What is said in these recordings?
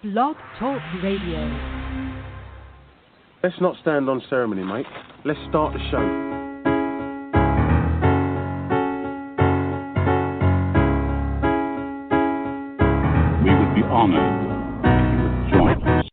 Blog Talk Radio. Let's not stand on ceremony, mate. Let's start the show. We would be honored if you would join us.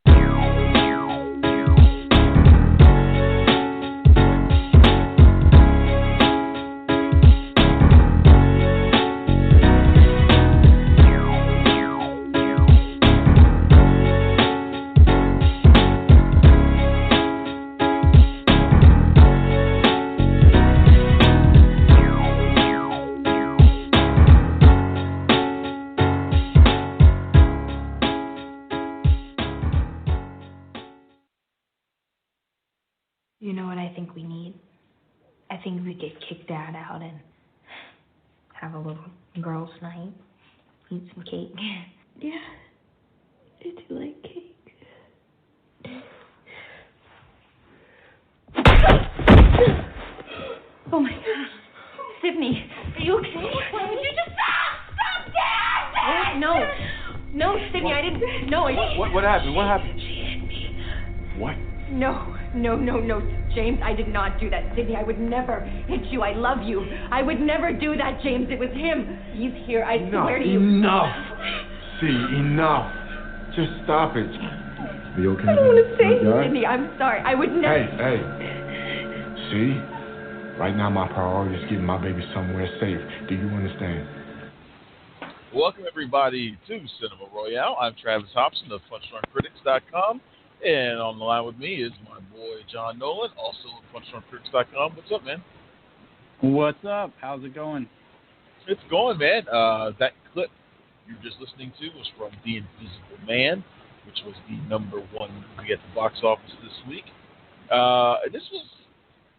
You know what I think we need? I think we could kick Dad out and have a little girls' night, eat some cake. Yeah, I do like cake. Oh my God, Sydney, are you okay? Why would you just stop, Dad? No, Sydney, I didn't. No, What happened? What happened? She hit me. What? No, James, I did not do that. Sydney, I would never hit you. I love you. I would never do that, James. It was him. He's here. I swear to you. Enough. See, enough. Just stop it. Are you okay? I don't want to say it, Sydney. I'm sorry. I would never. Hey. See? Right now my priority is getting my baby somewhere safe. Do you understand? Welcome, everybody, to Cinema Royale. I'm Travis Hopson of PunchDrunkCritics.com. And on the line with me is my boy John Nolan, also of PunchDrunkCritics.com. What's up, man? What's up? How's it going? It's going, man. That clip you're just listening to was from The Invisible Man, which was the #1 movie at the box office this week.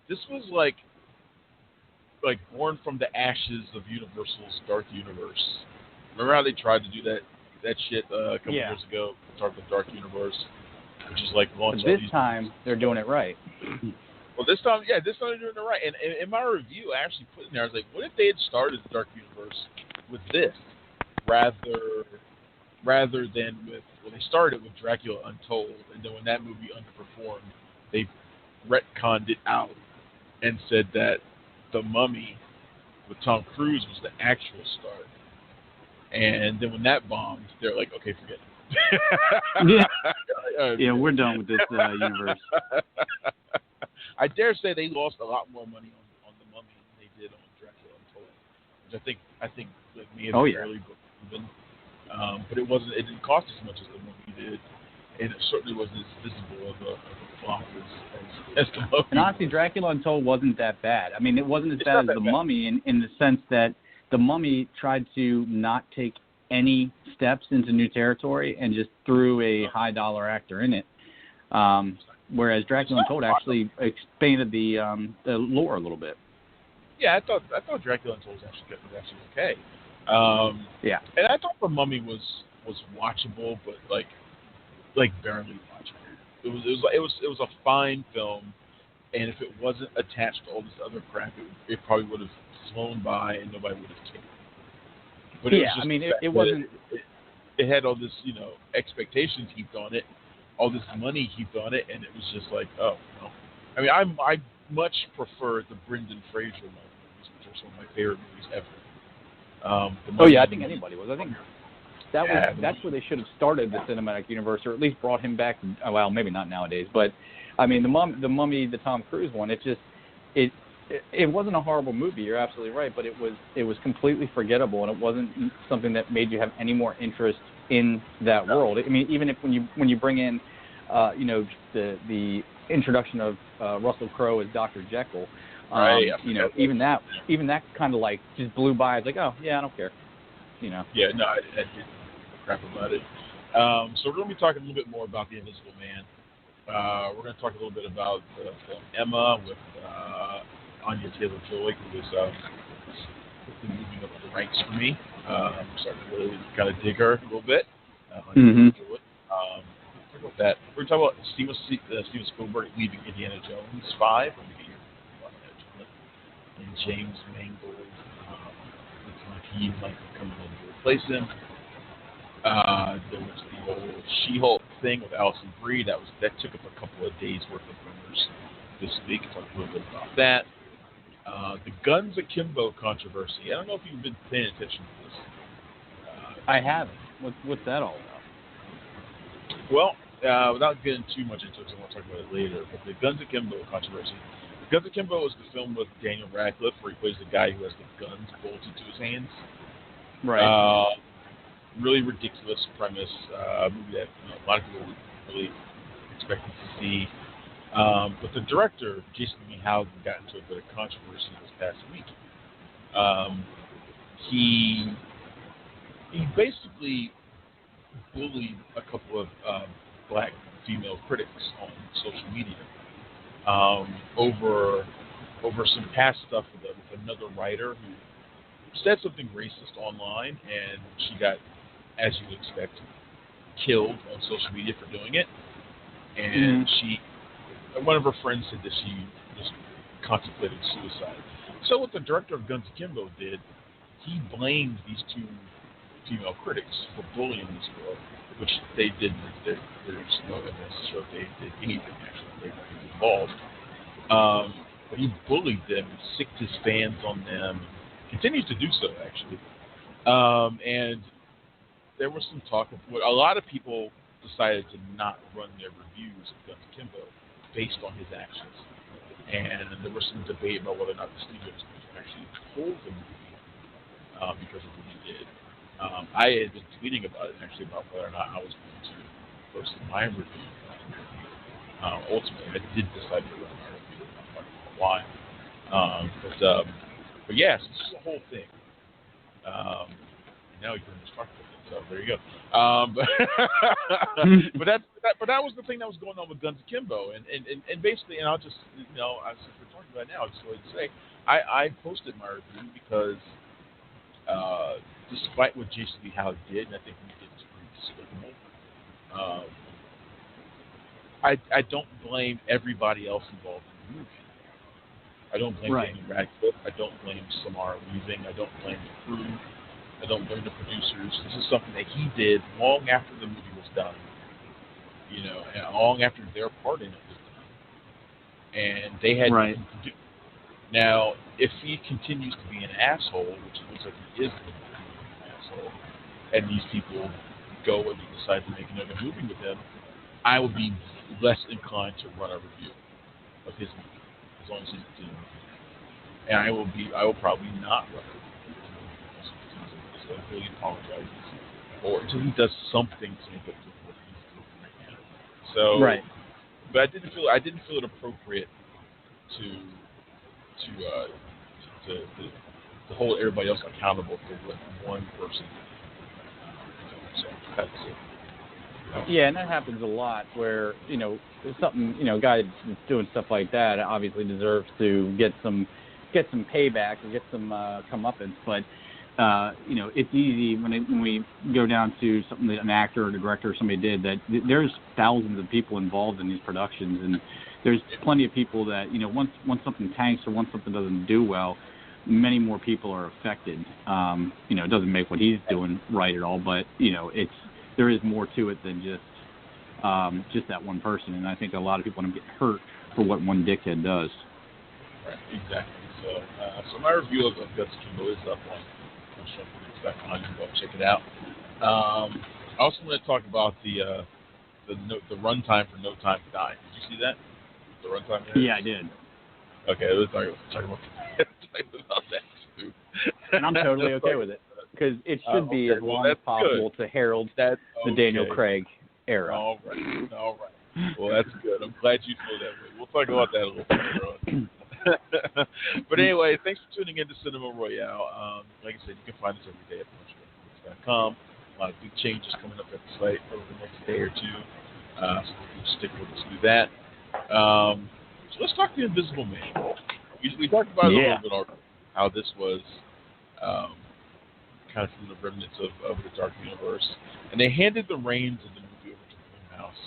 This was like born from the ashes of Universal's Dark Universe. Remember how they tried to do that shit a couple years ago? Talk about Dark Universe. Which is like launch. But this time they're doing it right. Well, this time they're doing it right. And in my review, I actually put in there, I was like, what if they had started the Dark Universe with this, rather than with they started with Dracula Untold, and then when that movie underperformed, they retconned it out and said that The Mummy with Tom Cruise was the actual start. And then when that bombed, they're like, okay, forget it. Yeah, we're done with this universe. I dare say they lost a lot more money on The Mummy than they did on Dracula Untold, which I think like may have been fairly even. But it didn't cost as much as The Mummy did, and it certainly wasn't as visible of a flop as The Mummy. And honestly, Dracula Untold wasn't that bad. I mean, it wasn't as bad as The Mummy in the sense that The Mummy tried to not take any steps into new territory and just threw a high-dollar actor in it, whereas Dracula Untold actually expanded the lore a little bit. Yeah, I thought Dracula Untold was actually okay. And I thought The Mummy was watchable, but like barely watchable. It was a fine film, and if it wasn't attached to all this other crap, it probably would have flown by and nobody would have cared. But it was just it wasn't. It had all this, expectations heaped on it, all this money heaped on it, and it was just like, oh no. I mean, I much prefer the Brendan Fraser movies, which are some of my favorite movies ever. I think anybody was. I think that's where they should have started the cinematic universe, or at least brought him back. Well, maybe not nowadays, but I mean, the Mummy, the Tom Cruise one. It wasn't a horrible movie. You're absolutely right, but it was completely forgettable, and it wasn't something that made you have any more interest in that world. I mean, even if when you bring in, the introduction of Russell Crowe as Dr. Jekyll, even that kind of like just blew by. It's like, oh yeah, I don't care, Yeah, no, I didn't crap about it. So we're going to be talking a little bit more about The Invisible Man. We're going to talk a little bit about the film Emma with Anya Taylor-Joy, who is moving up the ranks for me. I'm starting to really kind of dig her a little bit. Talk about that. We're going to talk about Steven Spielberg leaving Indiana Jones 5. And James Mangold looks like he might be coming in to replace him. There was the old She-Hulk thing with Alison Brie, that took up a couple of days worth of rumors this week. Talk a little bit about that. The Guns Akimbo controversy. I don't know if you've been paying attention to this. I haven't. What's that all about? Well, without getting too much into it, because I want to talk about it later, but the Guns Akimbo controversy. Guns Akimbo is the film with Daniel Radcliffe where he plays the guy who has the guns bolted to his hands. Right. Really ridiculous premise. Movie that a lot of people were really expecting to see. But the director, Jason Mangold, got into a bit of controversy this past week. He basically bullied a couple of black female critics on social media over some past stuff with another writer who said something racist online, and she got, as you would expect, killed on social media for doing it. And one of her friends said that she just contemplated suicide. So what the director of Guns Akimbo did, he blamed these two female critics for bullying this girl, which they didn't. There's no evidence to show they did anything, actually. They weren't involved. But he bullied them, sicked his fans on them, continues to do so, actually. And there was some talk of a lot of people decided to not run their reviews of Guns Akimbo based on his actions. And there was some debate about whether or not the studios actually pulled the movie because of what he did. I had been tweeting about it, actually, about whether or not I was going to post my review. Ultimately, I did decide to run my review. I'm not talking about why. But yes, this is the whole thing. Now you can just talk about it. So there you go. But that was the thing that was going on with Guns Akimbo, and basically, and I'll just since we're talking about it now, I'll just go ahead and say I posted my review because despite what Jason Mangold did, and I think he did pretty despicable, I don't blame everybody else involved in the movie. I don't blame Daniel Radcliffe. I don't blame Samara Weaving. I don't blame the crew. I don't blame the producers. This is something that he did long after the movie was done. And long after their part in it was done. And they had nothing to do. Now, if he continues to be an asshole, which it looks like he is going to be an asshole, and these people go and decide to make another movie with him, I would be less inclined to run a review of his movie, as long as he's doing it. And I will probably not run a review. So I really apologize. Or until he does something to make up for what he's doing right now. So, but I didn't feel it appropriate to hold everybody else accountable for what one person did. So that's it. Yeah, and that happens a lot where, something, a guy that's doing stuff like that obviously deserves to get some payback or get some comeuppance, but it's easy when we go down to something that an actor or a director or somebody did, that there's thousands of people involved in these productions, and there's plenty of people that, once something tanks or once something doesn't do well, many more people are affected. It doesn't make what he's doing right at all, but, there is more to it than just that one person, and I think a lot of people want to get hurt for what one dickhead does. Right, exactly. So my review of Guns Akimbo is up on check it out. I also want to talk about the runtime for No Time to Die. Did you see that? The runtime there? Yeah, I did. Okay, let's talk about that too. And I'm totally okay with it, because it should be as long as possible to herald the Daniel Craig era. All right. Well, that's good. I'm glad you feel that way. We'll talk about that a little bit later on. But anyway, thanks for tuning in to Cinema Royale. Like I said, you can find us every day at punchbookmovies.com. A lot of big changes coming up at the site over the next day or two. So you can stick with us through that. So let's talk The Invisible Man. We talked about it a little bit already, how this was kind of from the remnants of the Dark Universe. And they handed the reins of the movie over to Blumhouse,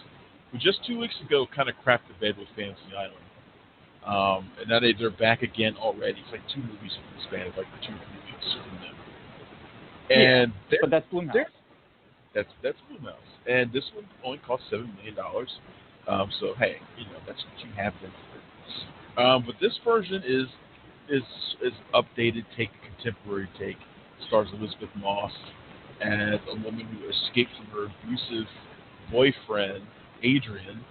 who just 2 weeks ago kind of crapped the bed with Fantasy Island. And now they're back again already. It's like 2 movies from the span of like 2 or 3 weeks from them. And but that's Blumhouse. That's Blumhouse, and this one only cost $7 million. So hey, that's what you have them for. But this version is updated, take a contemporary take. Stars Elizabeth Moss as a woman who escaped from her abusive boyfriend Adrian,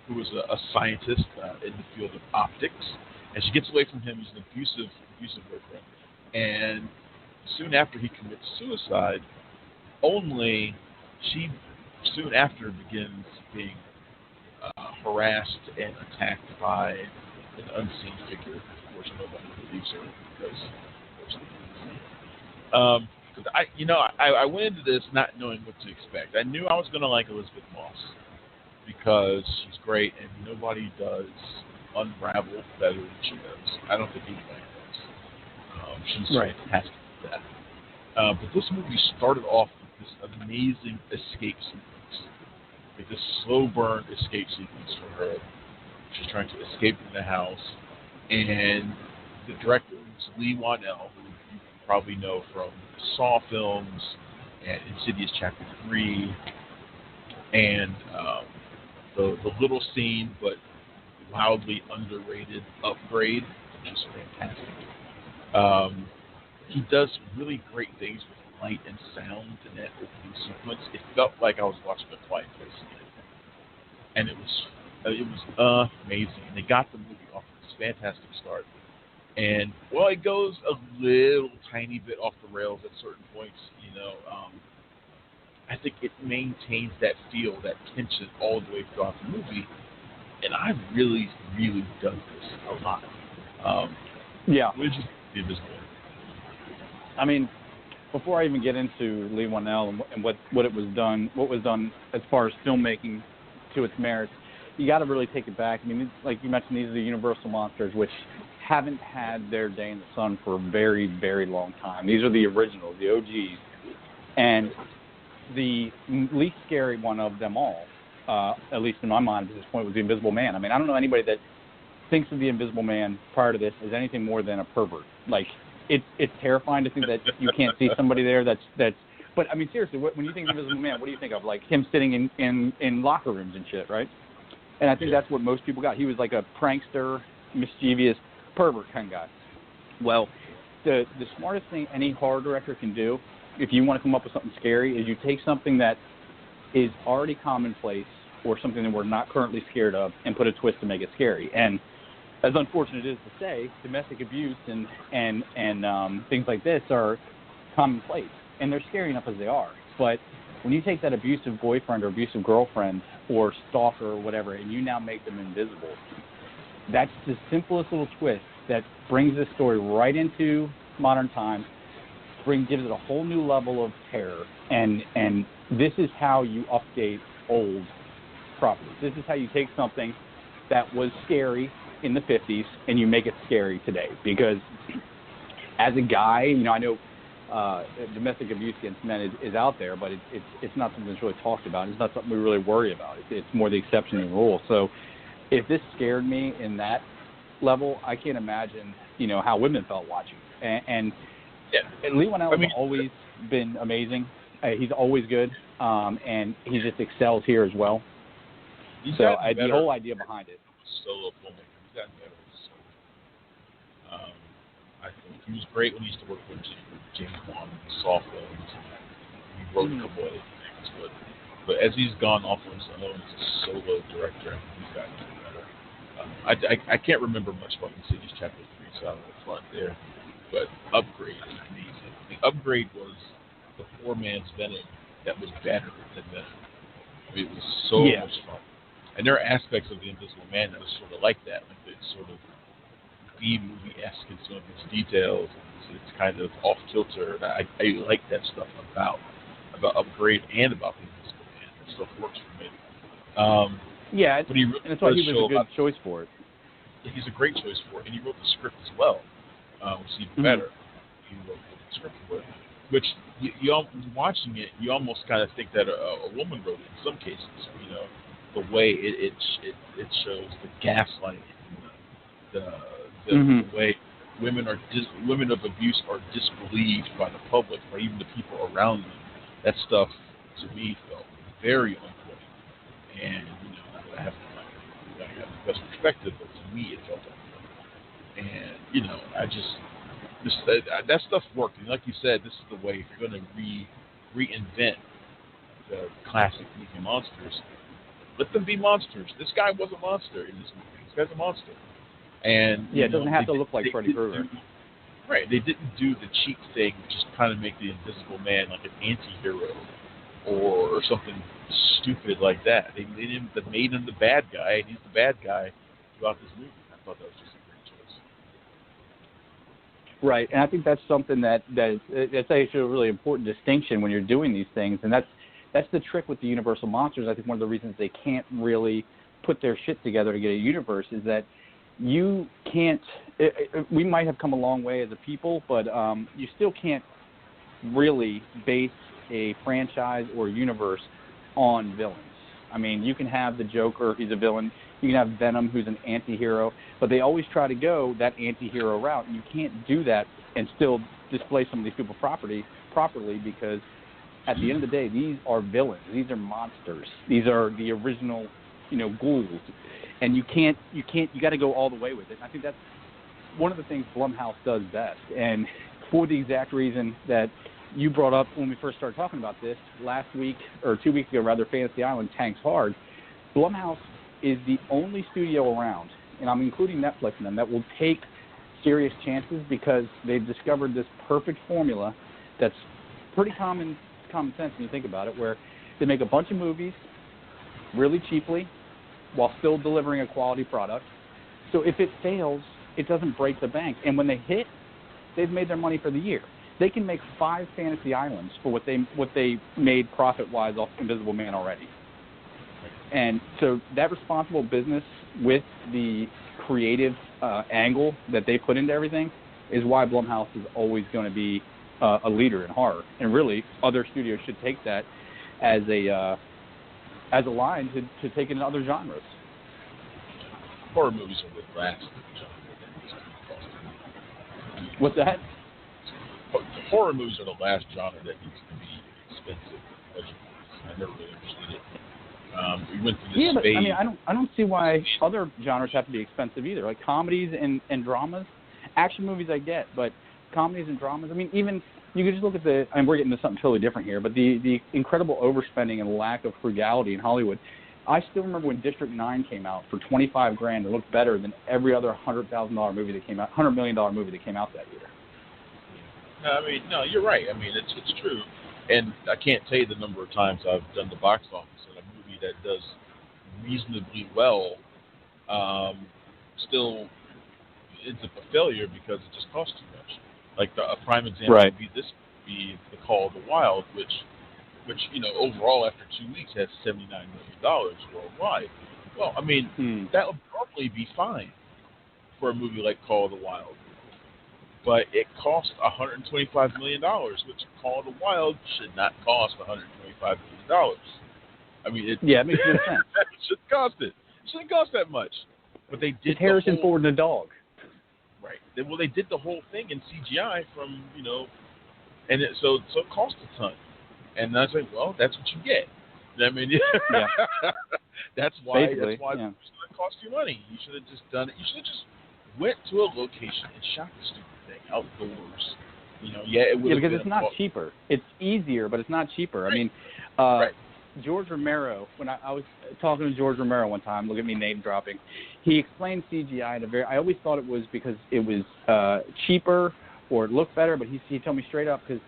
who was a scientist in the field of optics, and she gets away from him. He's an abusive boyfriend, and soon after he commits suicide, only she soon after begins being harassed and attacked by an unseen figure. Of course, nobody believes her because I went into this not knowing what to expect. I knew I was going to like Elizabeth Moss because she's great, and nobody does unravel better than she does. I don't think anybody does. She's fantastic at that. But this movie started off with this amazing escape sequence, like this slow burn escape sequence for her. She's trying to escape from the house, and the director is Lee Whannell, who you probably know from the Saw films and Insidious Chapter 3, and the little scene but wildly underrated Upgrade, which is fantastic. He does really great things with light and sound in that opening sequence. It felt like I was watching A Quiet Place again, and it was amazing. And they got the movie off to this fantastic start. And while it goes a little tiny bit off the rails at certain points, I think it maintains that feel, that tension all the way throughout the movie. And I really, really dug this a lot. Which is the Invisible Man. I mean, before I even get into Lee Whannell and what was done as far as filmmaking to its merits, you got to really take it back. I mean, like you mentioned, these are the Universal monsters, which haven't had their day in the sun for a very, very long time. These are the originals, the OGs. And the least scary one of them all, at least in my mind at this point, was the Invisible Man. I mean, I don't know anybody that thinks of the Invisible Man prior to this as anything more than a pervert. Like, it's terrifying to think that you can't see somebody there that's but I mean, seriously, when you think of Invisible Man, what do you think of? Like him sitting in locker rooms and shit, right? And I think that's what most people got. He was like a prankster, mischievous pervert kind of guy. Well, the smartest thing any horror director can do, if you want to come up with something scary, is you take something that is already commonplace or something that we're not currently scared of and put a twist to make it scary. And as unfortunate it is to say, domestic abuse and things like this are commonplace, and they're scary enough as they are. But when you take that abusive boyfriend or abusive girlfriend or stalker or whatever, and you now make them invisible, that's the simplest little twist that brings this story right into modern times, gives it a whole new level of terror. And this is how you update old properties. This is how you take something that was scary in the 50s and you make it scary today. Because as a guy, I know domestic abuse against men is out there, but it's not something that's really talked about. It's not something we really worry about. It's more the exception than the rule. So if this scared me in that level, I can't imagine, how women felt watching. And Lee Whannell has always been amazing. He's always good, and he just excels here as well. So the whole idea behind it. Solo filmmaker. He's gotten better. I think he was great when he used to work with James Mangold in Saw films. He wrote a couple other things, but as he's gone off on his own as a solo director, I think he's gotten better. I can't remember much about Insidious Chapter 3, so I'm in the front there. But Upgrade is amazing. The Upgrade was the poor man's Venom that was better than Venom. It was so much fun. And there are aspects of the Invisible Man that was sort of like that. Like it's sort of B-movie-esque in some of its details. It's kind of off-kilter. I like that stuff about Upgrade and about the Invisible Man. That stuff works for me. And that's why he was a good choice for it. He's a great choice for it. And he wrote the script as well, which is even better. He wrote the script for it. Which, watching it, you almost kind of think that a woman wrote it in some cases. The way it shows the gaslighting, the way women of abuse are disbelieved by the public, by even the people around them. that stuff to me felt very on point. And I have the best perspective, but to me it felt on point. And that stuff worked. And like you said, this is the way if you're going to reinvent the classic movie monsters. Let them be monsters. This guy was a monster in this movie. This guy's a monster. And it doesn't have to look like Freddy Krueger. Right. They didn't do the cheap thing, which is kind of make the Invisible Man like an anti-hero or something stupid like that. They made him the bad guy, and he's the bad guy throughout this movie. I thought that was just a great choice. Right, and I think that's something that's actually a really important distinction when you're doing these things, and that's the trick with the Universal monsters. I think one of the reasons they can't really put their shit together to get a universe is that you can't. We might have come a long way as a people, but you still can't really base a franchise or universe on villains. I mean, you can have the Joker, he's a villain. You can have Venom, who's an anti-hero, but they always try to go that anti-hero route. And you can't do that and still display some of these people properly because at the end of the day, these are villains. These are monsters. These are the original, ghouls. And you got to go all the way with it. And I think that's one of the things Blumhouse does best. And for the exact reason that you brought up when we first started talking about this last week, or 2 weeks ago, rather, Fantasy Island tanks hard. Blumhouse is the only studio around, and I'm including Netflix in them, that will take serious chances because they've discovered this perfect formula that's pretty common sense when you think about it, where they make a bunch of movies really cheaply while still delivering a quality product. So if it fails, it doesn't break the bank. And when they hit, they've made their money for the year. They can make 5 Fantasy Islands for what they made profit-wise off Invisible Man already. And so that responsible business with the creative angle that they put into everything is why Blumhouse is always going to be a leader in horror. And really, other studios should take that as a line to take in other genres. Horror movies are the last genre. What's that? Horror movies are the last genre that needs to be expensive. I never really understood it. We went through this phase. But I mean, I don't see why other genres have to be expensive either. Like comedies and dramas, action movies I get, but comedies and dramas. I mean, even you could just look at we're getting to something totally different here, but the incredible overspending and lack of frugality in Hollywood. I still remember when District 9 came out for $25,000. It looked better than every other $100,000 movie that came out, $100 million movie that came out that year. No, you're right. I mean, it's true. And I can't tell you the number of times I've done the box office on a movie that does reasonably well, still ends up a failure because it just costs too much. Like a prime example would be The Call of the Wild, which overall after 2 weeks has $79 million worldwide. Well, I mean, that would probably be fine for a movie like Call of the Wild. But it cost $125 million, which Call of the Wild should not cost $125 million. I mean, it makes no sense. It shouldn't cost it. It shouldn't cost that much. But they did. It's Harrison Ford and a dog. Right. They did the whole thing in CGI from and so it cost a ton. And I was like, well, that's what you get. I mean, that's why it's going to cost you money. You should have just done it. You should have just went to a location and shot the stupid thing outdoors. Because it's not cheaper. It's easier, but it's not cheaper. Right. I mean, George Romero, when I was talking to George Romero one time, look at me name dropping, he explained CGI I always thought it was because it was cheaper or it looked better, but he told me straight up, because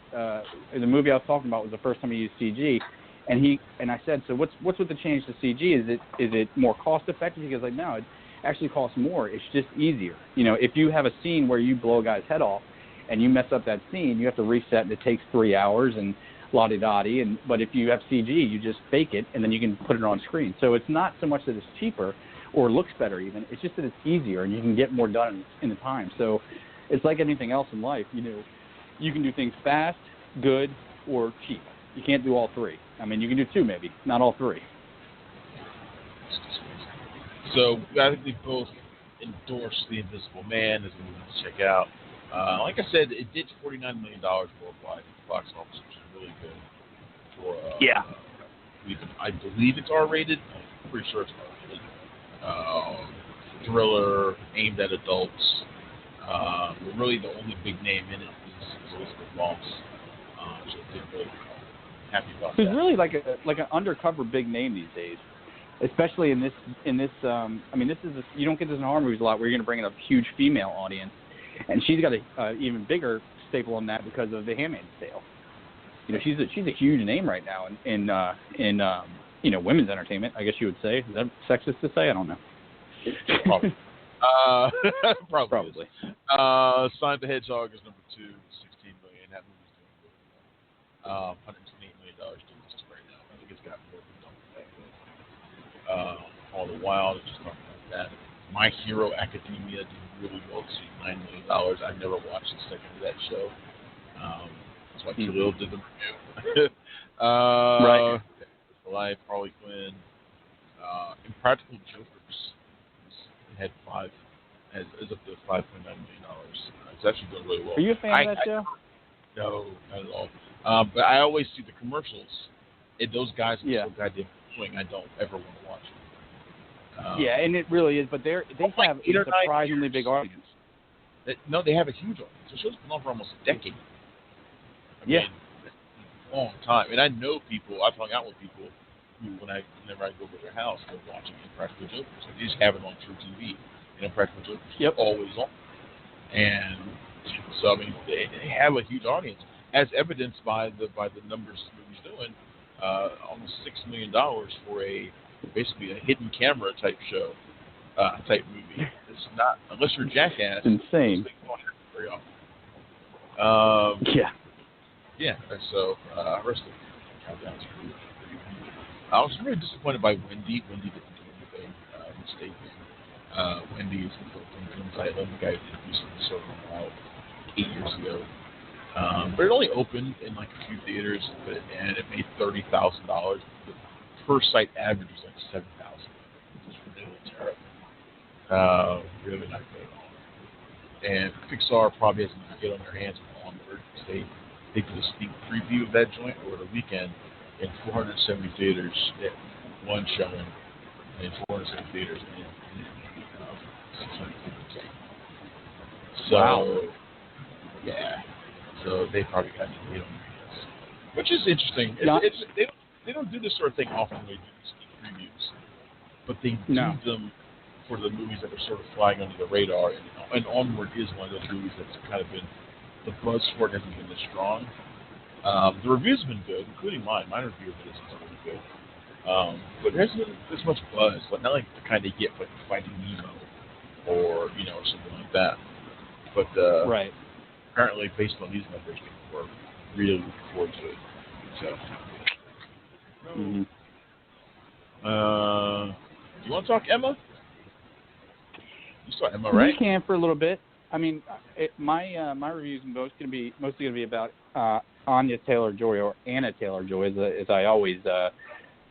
the movie I was talking about was the first time he used CG, and I said, so what's with the change to CG? Is it more cost effective? He goes like, no, it actually costs more. It's just easier. If you have a scene where you blow a guy's head off and you mess up that scene, you have to reset and it takes 3 hours and la-di-da-di. But if you have CG, you just fake it and then you can put it on screen. So it's not so much that it's cheaper or looks better even. It's just that it's easier and you can get more done in the time. So it's like anything else in life. You can do things fast, good, or cheap. You can't do all three. I mean, you can do two maybe, not all three. So I think they both endorsed The Invisible Man as a movie to check out. Like I said, it did $49 million worldwide at the box office, which is really good. for I believe it's R-rated. I'm pretty sure it's R-rated. Thriller aimed at adults. But really, the only big name in it is Elizabeth Moss. So I did really happy about that. Who's really like an undercover big name these days, especially in this. I mean, this is you don't get this in horror movies a lot, where you're going to bring in a huge female audience, and she's got a even bigger staple on that because of The Handmaid's Tale. You know, she's a huge name right now in women's entertainment, I guess you would say. Is that sexist to say? I don't know. Probably. Probably. Sonic the Hedgehog is number 2, $16 million. That movie's doing good. $128 million doing just right now. I think it's got more than double that. All the Wild, just talking about that. My Hero Academia did really well, $9 million. I've never watched the second of that show. That's why Khalil did the review. Right. Life, Harley Quinn, Impractical Jokers had is up to $5.9 million. It's actually doing really well. Are you a fan of that show? No, not at all. But I always see the commercials, and those guys are so goddamn annoying. I don't ever want to watch them. And it really is. But they have a surprisingly big audience. No, they have a huge audience. The show's been on for almost a decade. I mean, a long time. And I know people. I've hung out with people who, whenever I go over their house, they're watching Impractical Jokers. They just have it on True TV. And Impractical Jokers is always on. And so, I mean, they have a huge audience, as evidenced by the numbers the movie's doing. Almost $6 million for basically a hidden camera type show, type movie. It's not, unless you're a jackass. It's insane. Very often. Yeah. Yeah. So, rest of the countdowns. I was really disappointed by Wendy. Wendy didn't do anything. Mistake. Wendy is the film title. The guy who used to serve about 8 years ago. But it only opened in like a few theaters, and it made $30,000. The first site average was like $7,000. Which is really terrible. Really not good at all. And Pixar probably hasn't get on their hands with Onward. They did a sneak preview of that joint over the weekend in 470 theaters. One showing in 470 theaters. And 650K. So, wow. Yeah. So they probably got to get on their hands. Which is interesting. They don't do this sort of thing often when they do these sneak previews. But they do them for the movies that are sort of flying under the radar. And Onward is one of those movies that's kind of been, the buzz for it hasn't been this strong. The reviews have been good, including mine. My review of it is really good. But there hasn't been this much buzz, but not like the kind they get for like Finding Nemo or something like that. But right. Apparently, based on these numbers, people are really looking forward to it. So, you want to talk Emma? You saw Emma, right? We can for a little bit. I mean, my reviews are mostly going to be about Anya Taylor-Joy, or Anna Taylor-Joy, as I always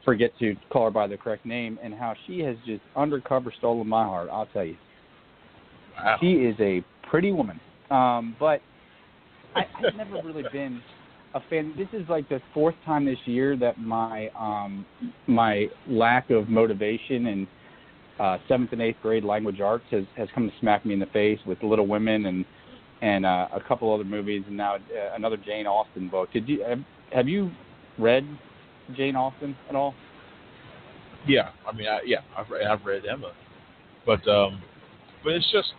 forget to call her by the correct name, and how she has just undercover stolen my heart. I'll tell you. Wow. She is a pretty woman, but I've never really been a fan. This is like the fourth time this year that my lack of motivation in 7th and 8th grade language arts has come to smack me in the face with Little Women and a couple other movies, and now another Jane Austen book. Have you read Jane Austen at all? Yeah, I mean, I've read Emma, but it's just,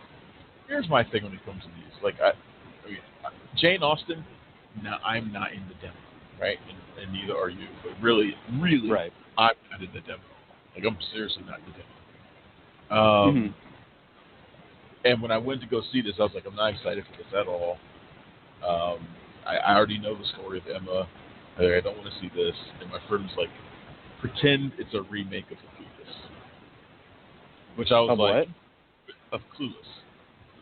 here's my thing when it comes to these. Like, Jane Austen, I'm not in the demo, right? And neither are you. But really, right. I'm not in the demo. Like, I'm seriously not in the demo. And when I went to go see this, I was like, I'm not excited for this at all. I already know the story of Emma. I don't want to see this. And my friend was like, pretend it's a remake of Clueless. Which I was like, of Clueless.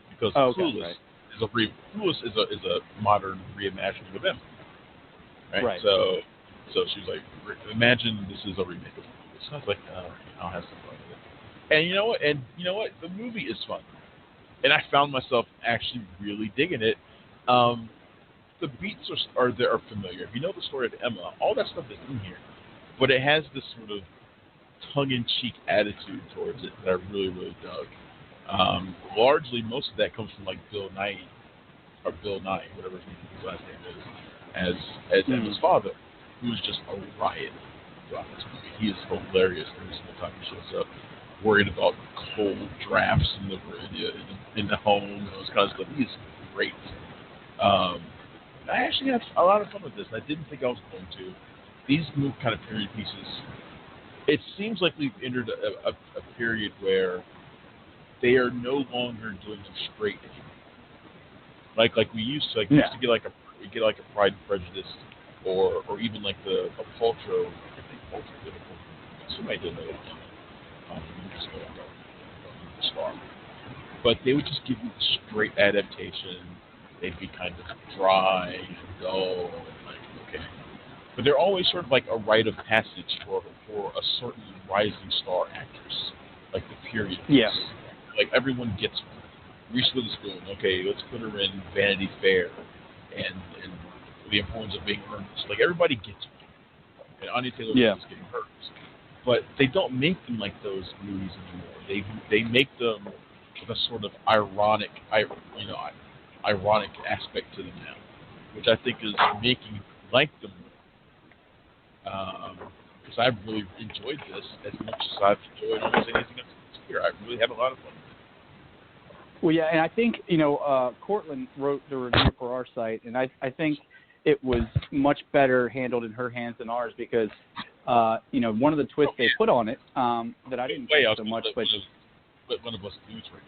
Because Clueless Clueless is a modern reimagining of Emma. Right? So she was like, imagine this is a remake of Clueless. So I was like, I'll have some fun with it. And you know what? The movie is fun. And I found myself actually really digging it. the beats are familiar. If you know the story of Emma, all that stuff is in here, but it has this sort of tongue-in-cheek attitude towards it that I really, really dug. Largely, most of that comes from like Bill Nye, whatever his last name is, as Emma's father, who's just a riot throughout this movie. He is hilarious every single time he shows up, worried about cold drafts in the home and those kinds of stuff. He's great. I actually had a lot of fun with this. I didn't think I was going to. These kind of period pieces, it seems like we've entered a period where they are no longer doing them straight anymore. Like we used to, used to get like a Pride and Prejudice, or even like a Paltrow. I think Paltrow did it. Somebody did know that one. Star. But they would just give you the straight adaptation. They'd be kind of dry and dull, and like, okay. But they're always sort of like a rite of passage for a certain rising star actress, like the period. Yeah. Like everyone gets Reese Witherspoon. Okay, let's put her in Vanity Fair, and The Importance of Being Earnest. Like everybody gets one. And Anya Taylor-Joy is getting hers. But they don't make them like those movies anymore. They make them with a sort of ironic aspect to them now, which I think is making you like them more. Because I've really enjoyed this as much as I've enjoyed almost anything else this year. I really had a lot of fun. Well, yeah, and I think, Cortland wrote the review for our site, and I think it was much better handled in her hands than ours because, one of the twists they put on it that I didn't like so much, but one of us dudes right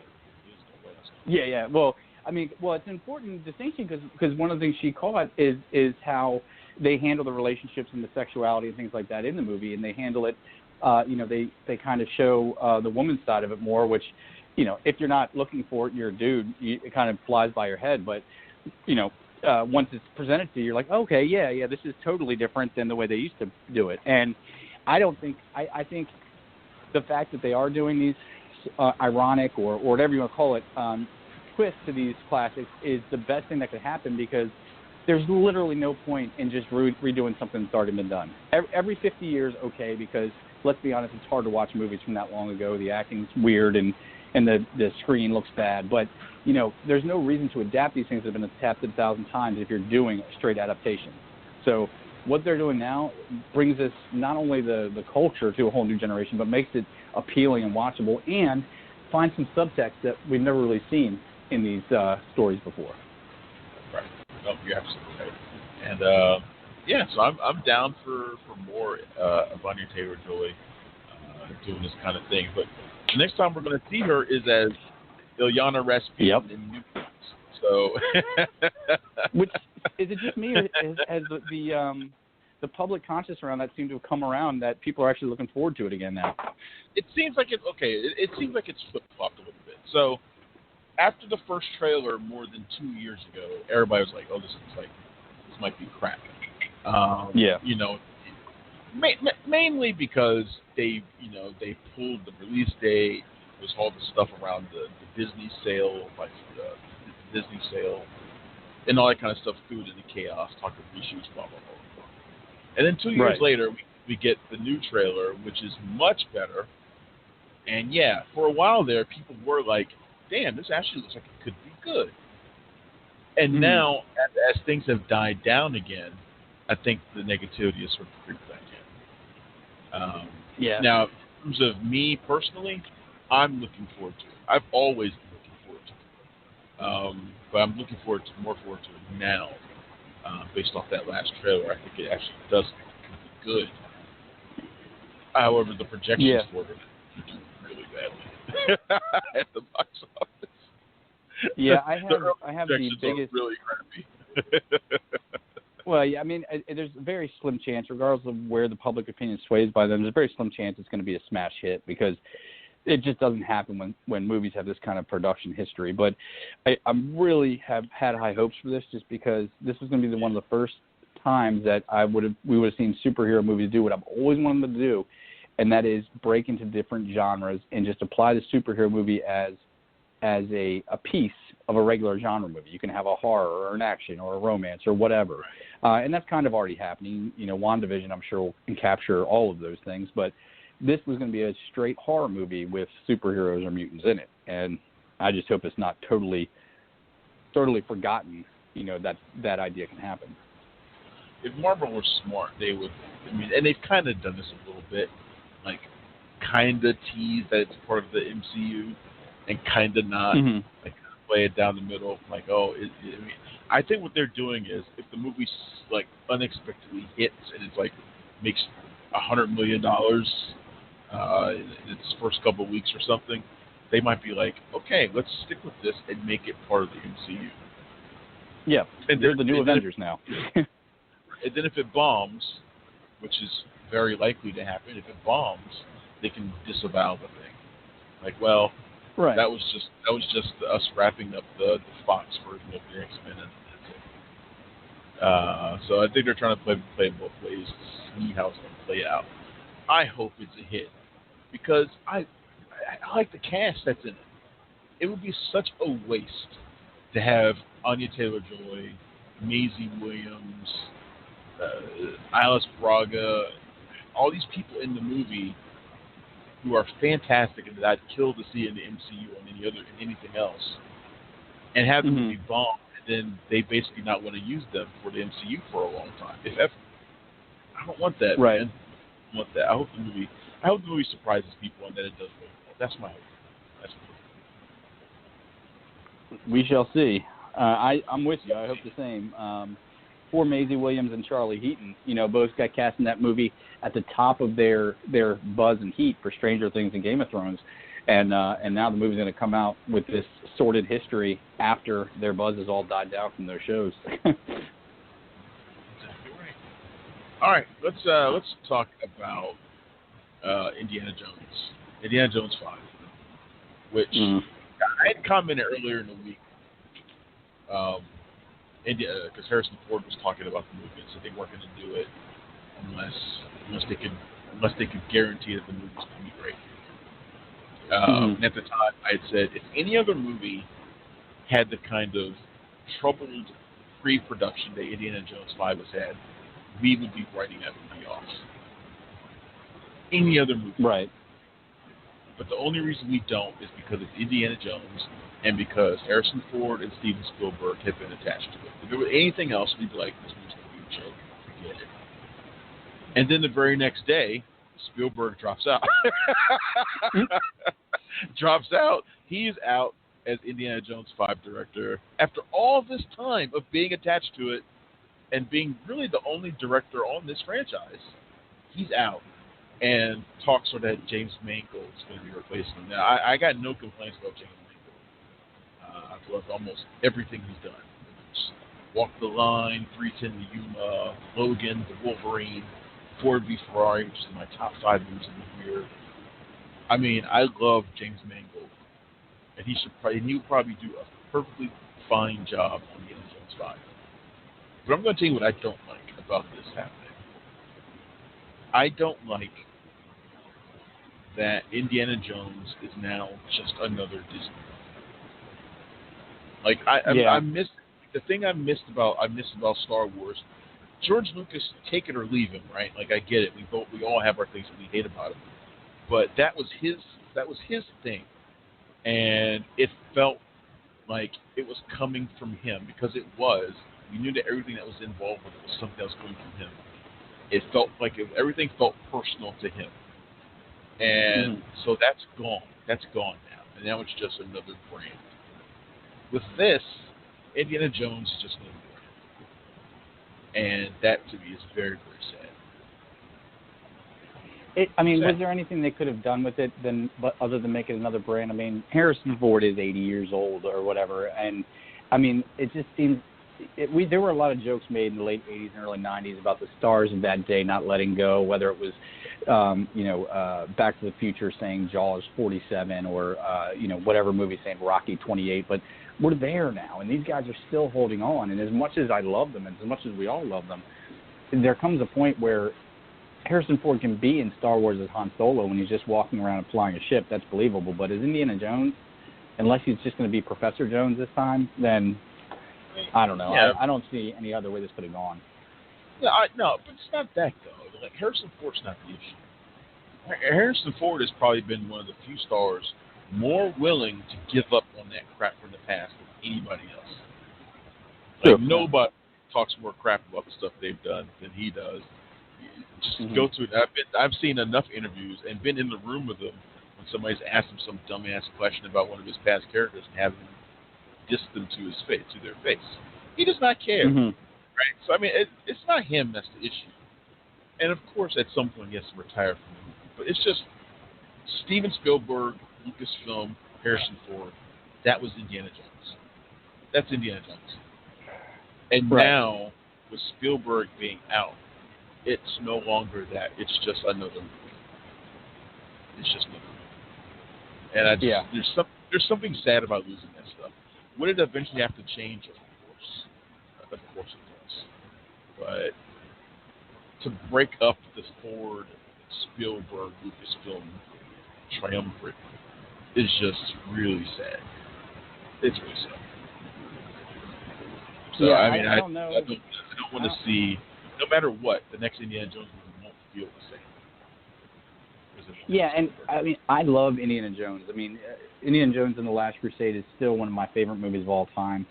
there. Yeah. Well, it's an important distinction because one of the things she caught is how they handle the relationships and the sexuality and things like that in the movie, and they handle it. They kind of show the woman's side of it more, which, if you're not looking for it, you're a dude. It kind of flies by your head, but once it's presented to you, you're like, okay, yeah, this is totally different than the way they used to do it. And I think the fact that they are doing these ironic or whatever you want to call it twists to these classics is the best thing that could happen because there's literally no point in just redoing something that's already been done. Every 50 years, okay, because let's be honest, it's hard to watch movies from that long ago. The acting's weird and the screen looks bad. But, there's no reason to adapt these things that have been adapted 1,000 times if you're doing a straight adaptation. So what they're doing now brings us not only the culture to a whole new generation, but makes it appealing and watchable and finds some subtext that we've never really seen in these stories before. Right. No, you're absolutely right. And, so I'm down for more of Anya Taylor-Joy doing this kind of thing. But the next time we're going to see her is as Ilyana Rasputin in New Prince. So, which is it just me, or has the public conscious around that seemed to have come around that people are actually looking forward to it again now? It seems like it's okay. It seems like it's flip flopped a little bit. So, after the first trailer more than 2 years ago, everybody was like, "Oh, this might be crap." Mainly because they pulled the release date. There's all the stuff around the Disney sale, the Disney sale, and all that kind of stuff threw it into chaos. Talk of reshoots, blah blah blah. And then 2 years later, we get the new trailer, which is much better. And for a while there, people were like, "Damn, this actually looks like it could be good." And now, as things have died down again, I think the negativity is sort of creeped back in. Now, in terms of me personally, I'm looking forward to it. I've always been looking forward to it. But I'm looking more forward to it now, based off that last trailer. I think it actually does be good. However, the projections for it are doing really badly at the box office. Yeah, I have the biggest. Really crappy. Well, there's a very slim chance, regardless of where the public opinion sways by them, there's a very slim chance it's going to be a smash hit because it just doesn't happen when movies have this kind of production history. But I really have had high hopes for this just because this is going to be one of the first times that we would have seen superhero movies do what I've always wanted them to do, and that is break into different genres and just apply the superhero movie as a piece of a regular genre movie. You can have a horror or an action or a romance or whatever. And that's kind of already happening. You know, WandaVision, I'm sure, can capture all of those things. But this was going to be a straight horror movie with superheroes or mutants in it. And I just hope it's not totally forgotten, you know, that idea can happen. If Marvel were smart, they would, I mean, and they've kind of done this a little bit, like kind of tease that it's part of the MCU and kind of not, like play it down the middle, like, oh, I mean, I think what they're doing is if the movie like unexpectedly hits and it's like makes $100 million in its first couple of weeks or something, they might be like, okay, let's stick with this and make it part of the MCU. Yeah, and they're the new Avengers now. And then if it bombs, which is very likely to happen, if it bombs, they can disavow the thing. Like, well, right. that was just us wrapping up the Fox version of the X-Men, and that's it. So I think they're trying to play both ways to see how it's going to play out. I hope it's a hit because I like the cast that's in it. It would be such a waste to have Anya Taylor-Joy, Maisie Williams, Alice Braga, all these people in the movie who are fantastic and that I'd kill to see in the MCU or anything else, and have the movie bomb, and then they basically not want to use them for the MCU for a long time, if ever. I don't want that, right. man. I want that. I hope the movie surprises people and that it does really well. That's my hope. We shall see. I'm with you. I hope the same. Poor Maisie Williams and Charlie Heaton, you know, both got cast in that movie at the top of their buzz and heat for Stranger Things and Game of Thrones, and now the movie's going to come out with this sordid history after their buzz has all died down from their shows. Exactly right. All right, let's talk about Indiana Jones 5, which I had commented earlier in the week. Because Harrison Ford was talking about the movie and said they weren't going to do it unless they could guarantee that the movie was going to be great. And at the time, I had said if any other movie had the kind of troubled pre-production that Indiana Jones 5 has had, we would be writing that movie off. Any other movie, right? But the only reason we don't is because it's Indiana Jones and because Harrison Ford and Steven Spielberg have been attached to it. If there was anything else, we'd be like, this movie's going to be a joke. Forget it. And then the very next day, Spielberg drops out. He's out as Indiana Jones 5 director after all this time of being attached to it and being really the only director on this franchise. He's out. And talks are that James Mangold is going to be replacing him. Now, I got no complaints about James Mangold. I've loved almost everything he's done. Walk the Line, 310 to Yuma, Logan, The Wolverine, Ford v Ferrari, which is my top 5 movies of the year. I mean, I love James Mangold, and he would probably do a perfectly fine job on Indiana Jones 5. But I'm going to tell you what I don't like about this happening. I don't like that Indiana Jones is now just another Disney. Like I miss the thing I missed about Star Wars. George Lucas, take it or leave him, right? Like I get it. We all have our things that we hate about him, but that was his thing, and it felt like it was coming from him because it was. We knew that everything that was involved with it was something that was coming from him. It felt like everything felt personal to him. And so that's gone. That's gone now. And now it's just another brand. With this, Indiana Jones is just another brand. And that, to me, is very, very sad. Was there anything they could have done with it other than make it another brand? I mean, Harrison Ford is 80 years old or whatever. And, I mean, it just seems... there were a lot of jokes made in the late 80s and early 90s about the stars of that day not letting go, whether it was, Back to the Future saying Jaws 47 or, whatever movie saying Rocky 28. But we're there now, and these guys are still holding on. And as much as I love them and as much as we all love them, there comes a point where Harrison Ford can be in Star Wars as Han Solo when he's just walking around and flying a ship. That's believable. But as Indiana Jones, unless he's just going to be Professor Jones this time, then I don't know. Yeah. I don't see any other way this could have gone. Yeah, no, but it's not that though. Like Harrison Ford's not the issue. Harrison Ford has probably been one of the few stars more willing to give up on that crap from the past than anybody else. Like nobody talks more crap about the stuff they've done than he does. Just go to it. I've seen enough interviews and been in the room with him when somebody's asked him some dumbass question about one of his past characters and having diss them to his face, to their face. He does not care, right? So I mean, it's not him that's the issue. And of course, at some point, he has to retire from it. But it's just Steven Spielberg, Lucasfilm, Harrison Ford. That was Indiana Jones. That's Indiana Jones. And now, with Spielberg being out, it's no longer that. It's just another movie. It's just another movie. And I just, there's something sad about losing that stuff. Would it eventually have to change? Of course it does. But to break up the Ford, Spielberg, Lucasfilm triumvirate is just really sad. It's really sad. So I mean, I don't want to see, no matter what, the next Indiana Jones movie won't feel the same. Yeah, and I mean, I love Indiana Jones. I mean, Indiana Jones and the Last Crusade is still one of my favorite movies of all time.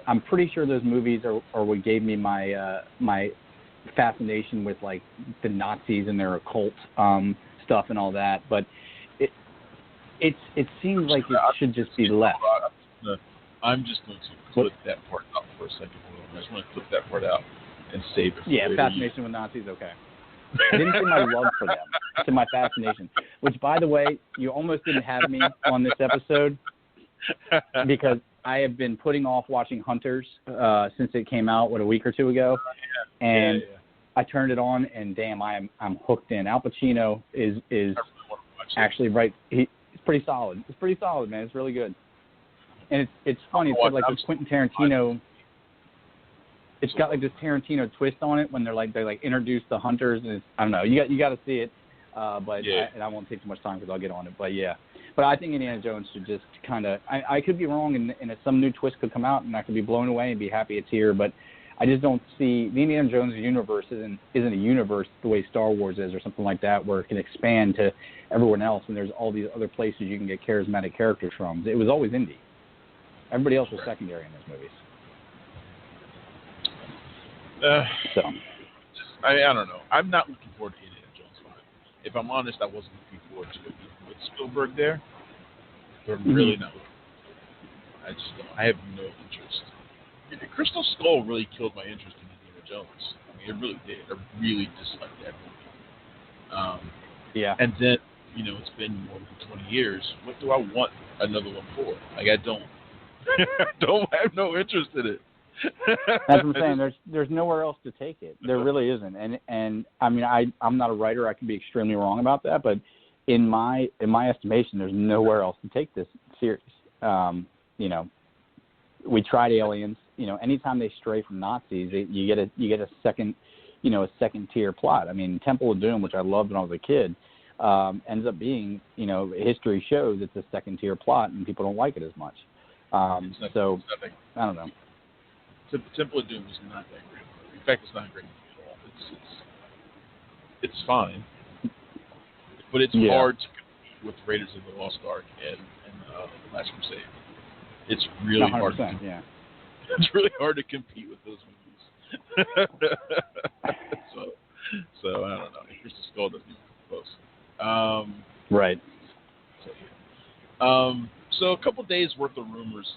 I'm pretty sure those movies are what gave me my my fascination with like the Nazis and their occult stuff and all that. But it seems like it should just be left. I'm just going to clip that part out for a second. I just want to clip that part out and save it. Yeah, fascination with Nazis, okay. I didn't say my love for them. I said my fascination. Which, by the way, you almost didn't have me on this episode because I have been putting off watching Hunters since it came out, a week or two ago. And I turned it on, and damn, I'm hooked in. Al Pacino is actually right. It's pretty solid. It's pretty solid, man. It's really good. And it's funny. It's got like this Quentin Tarantino. It's got like this Tarantino twist on it when they introduce the hunters, and I don't know. You got to see it, and I won't take too much time because I'll get on it. But I think Indiana Jones should just kind of. I could be wrong, and some new twist could come out, and I could be blown away and be happy it's here. But I just don't see the Indiana Jones universe isn't a universe the way Star Wars is or something like that, where it can expand to everyone else, and there's all these other places you can get charismatic characters from. It was always indie. Everybody else was secondary in those movies. I don't know. I'm not looking forward to Indiana Jones 5. If I'm honest, I wasn't looking forward to it with Spielberg there. But I'm really not looking forward to it. I have no interest. Crystal Skull really killed my interest in Indiana Jones. I mean, it really did. I really disliked that movie. And then, it's been more than 20 years. What do I want another one for? Like, I don't have no interest in it. That's what I'm saying. There's nowhere else to take it. There really isn't. And I mean, I'm not a writer. I can be extremely wrong about that. But in my estimation, there's nowhere else to take this series. We tried Aliens. Anytime they stray from Nazis, you get a second tier plot. I mean, Temple of Doom, which I loved when I was a kid, ends up being, history shows it's a second tier plot, and people don't like it as much. I don't know. Temple of Doom is not that great. In fact, it's not a great movie at all. It's fine, but it's hard to compete with Raiders of the Lost Ark and Last Crusade. It's really hard. It's really hard to compete with those movies. so I don't know. Crystal Skull doesn't even come close. Right. So a couple days worth of rumors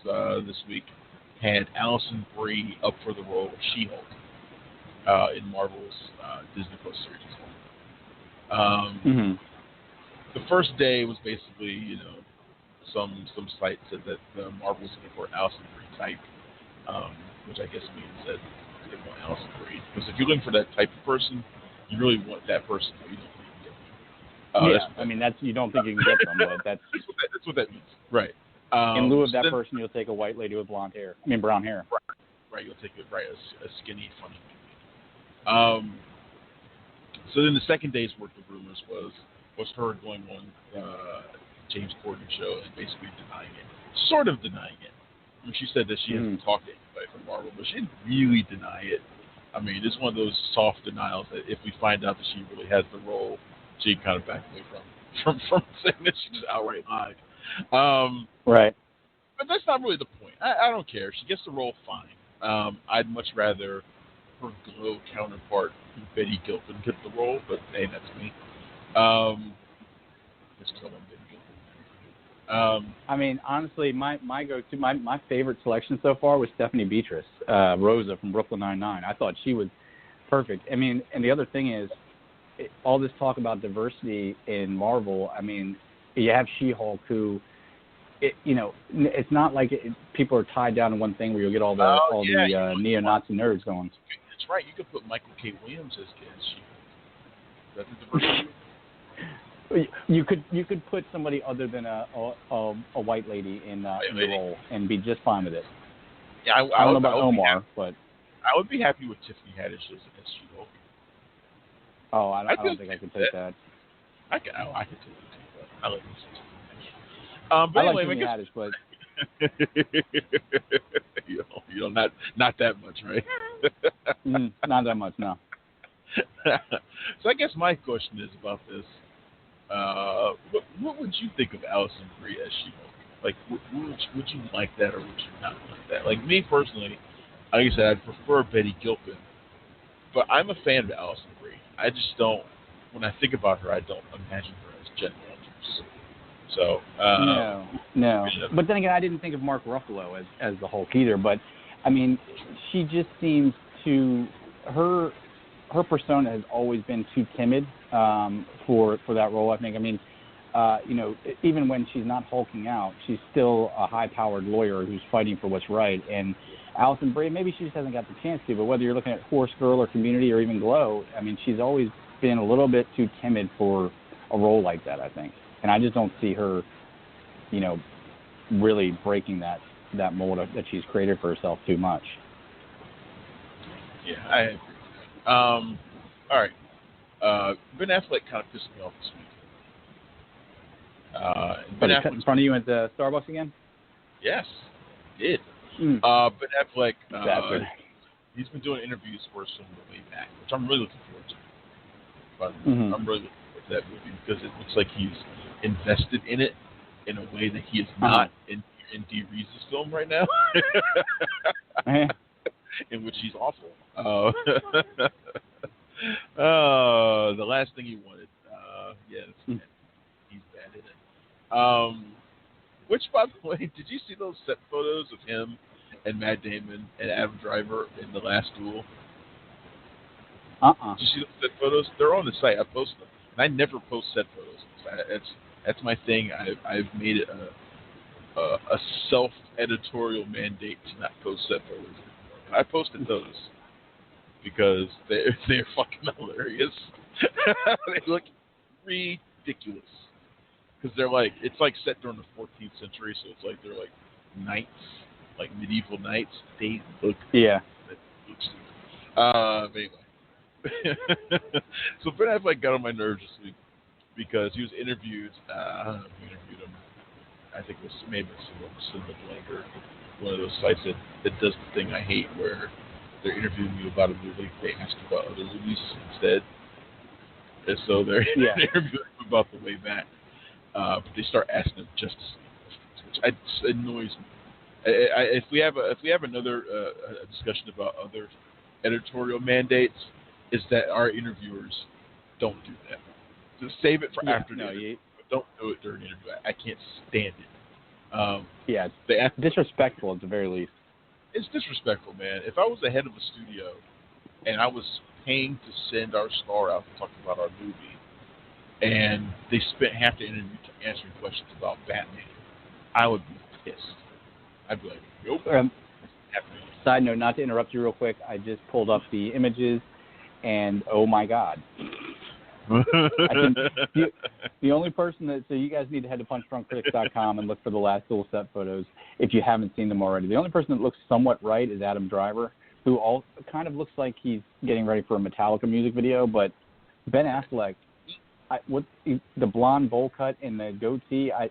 this week had Alison Brie up for the role of She-Hulk in Marvel's Disney Plus series. The first day was basically, some sites said that Marvel was looking for Alison Brie type, which I guess means that they want Alison Brie. Because if you're looking for that type of person, you really want that person. You don't think you can get them. You don't think you can get them, but that's what that means, right? In lieu of that person, you'll take a white lady with brown hair. Right. You'll take a skinny, funny lady. So then the second day's worth of rumors was her going on James Corden show and basically denying it, sort of denying it. I mean, she said that she hasn't talked to anybody from Marvel, but she didn't really deny it. I mean, it's one of those soft denials that if we find out that she really has the role, she can kind of back away from saying that she just outright lied. Right. But that's not really the point. I don't care. She gets the role, fine. I'd much rather her Glow counterpart, Betty Gilpin, get the role, but hey, that's me. Just kill them, Betty Gilpin. I mean, honestly, my go-to, my favorite selection so far was Stephanie Beatrice, Rosa from Brooklyn Nine-Nine. I thought she was perfect. I mean, and the other thing is, all this talk about diversity in Marvel, I mean, you have She-Hulk who, it's not like people are tied down to one thing where you'll get all the neo-Nazi nerds going. That's right. You could put Michael K. Williams as She-Hulk. That's a diversity. You could put somebody other than a white lady in the role and be just fine with it. Yeah, I don't know about Omar, but I would be happy with Tiffany Haddish as She-Hulk. Oh, I don't think I could take that. I could take it too. I like this. I like Tiffany Haddish, but not that much, right? Not that much, no. So I guess my question is about this. What would you think of Alison Brie as She-Hulk? Like, would you like that or would you not like that? Like, me personally, like I said, I'd prefer Betty Gilpin, but I'm a fan of Alison Brie. I just don't, when I think about her, I don't imagine her as Jen Walters. So, no. But then again, I didn't think of Mark Ruffalo as the Hulk either, but, I mean, she just seems to, her persona has always been too timid for that role, I think. I mean, even when she's not hulking out, she's still a high-powered lawyer who's fighting for what's right. And Alison Brie, maybe she just hasn't got the chance to, but whether you're looking at Horse Girl or Community or even Glow, I mean, she's always been a little bit too timid for a role like that, I think. And I just don't see her, really breaking that mold that she's created for herself too much. Yeah, I agree. All right. Ben Affleck kind of pissed me off this week. Ben Affleck in front of you at the Starbucks again? Yes, he did. Ben Affleck, he's been doing interviews for some of the way back, which I'm really looking forward to. But I'm really looking forward to that movie because it looks like he's invested in it in a way that he is not in Dee Reese's film right now, in which he's awful. The last thing he wanted. He's bad in it. Which, by the way, did you see those set photos of him and Matt Damon and Adam Driver in The Last Duel? Did you see those set photos? They're on the site. I posted them. And I never post set photos. That's my thing. I've made it a self-editorial mandate to not post set photos anymore. And I posted those because they're fucking hilarious. They look ridiculous because it's like set during the 14th century, so it's like they're like knights, like medieval knights. They look stupid. But anyway, so Ben Affleck got on my nerves this week because he was interviewed. I don't know who interviewed him. I think it was maybe Cinema Blank or one of those sites that does the thing I hate where they're interviewing you about a movie, they ask you about other movies instead. And so they're interviewing him about The Way Back. But they start asking him Justice League questions, which annoys me. If we have another discussion about other editorial mandates, is that our interviewers don't do that. Just save it for after the interview. But don't do it during the interview. I can't stand it. It's disrespectful at the very least. It's disrespectful, man. If I was the head of a studio and I was paying to send our star out to talk about our movie, and they spent half the interview answering questions about Batman, I would be pissed. I'd be like, nope. Side note, not to interrupt you real quick, I just pulled up the images, and oh my God. I think the only person so you guys need to head to punchdrunkcritics.com and look for the Last Duel set photos if you haven't seen them already. The only person that looks somewhat right is Adam Driver, who kind of looks like he's getting ready for a Metallica music video, but Ben Affleck, what the blonde bowl cut and the goatee. I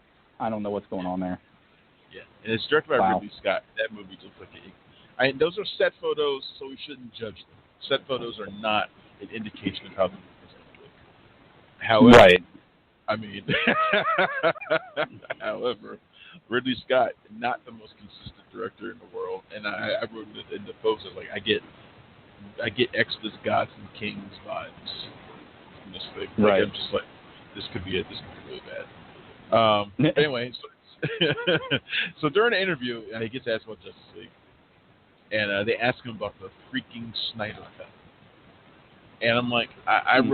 don't know what's going on there. Yeah, and it's directed by Ridley Scott. That movie looks like those are set photos, so we shouldn't judge them. Set photos are not an indication of how the movie is going to look. However, right. I mean, however, Ridley Scott, not the most consistent director in the world, and I wrote in the post, I was like, I get Exodus Gods and Kings vibes from this thing. Like, right. I'm just like, this could be it. This could be really bad. Anyway, so during the interview, he gets asked about Justice League, and they ask him about the freaking Snyder Cut, and I'm like, I'm